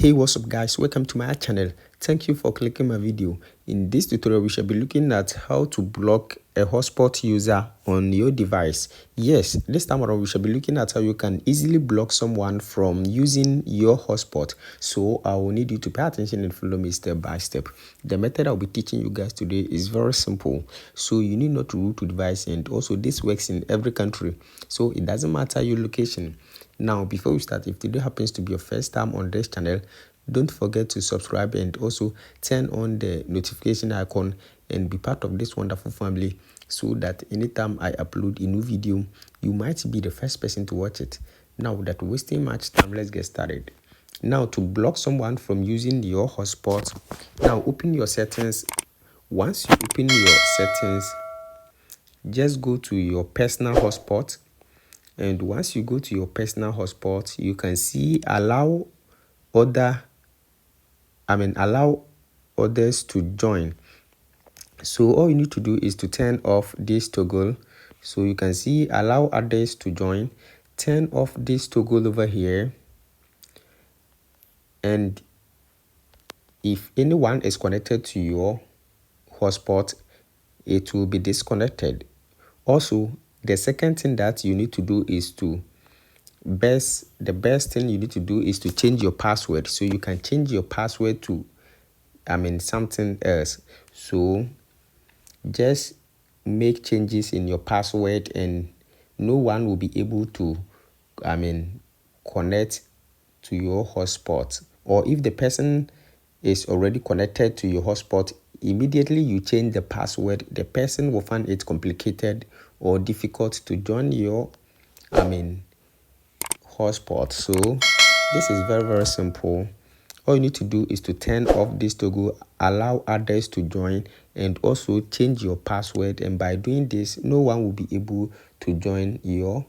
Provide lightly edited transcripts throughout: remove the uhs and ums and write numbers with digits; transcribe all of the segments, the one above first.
Hey, what's up guys, welcome to my channel. Thank you for clicking my video. In this tutorial we shall be looking at how to block a hotspot user on your device. Yes, this time around we shall be looking at how you can easily block someone from using your hotspot. So I will need you to pay attention and follow me step by step. The method I'll be teaching you guys today is very simple, so you need not to root to device, and also this works in every country, so it doesn't matter your location. Now, before we start, if today happens to be your first time on this channel, don't forget to subscribe and also turn on the notification icon and be part of this wonderful family, so that anytime I upload a new video, you might be the first person to watch it. Now, without wasting much time, let's get started. Now, to block someone from using your hotspot, now open your settings. Once you open your settings, just go to your personal hotspot. And once you go to your personal hotspot, you can see allow others to join. So all you need to do is to turn off this toggle. So you can see allow others to join. Turn off this toggle over here, and if anyone is connected to your hotspot, it will be disconnected. Also, the second thing that you need to do is to the best thing you need to do is to change your password. So you can change your password to something else. So just make changes in your password and no one will be able to connect to your hotspot. Or if the person is already connected to your hotspot, immediately you change the password, the person will find it complicated or difficult to join your hotspot. So this is very simple. All you need to do is to turn off this toggle, allow others to join, and also change your password. And by doing this, no one will be able to join your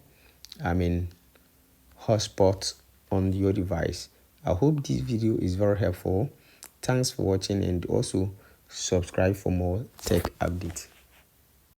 hotspot on your device. I hope this video is very helpful. Thanks for watching, and also subscribe for more tech updates.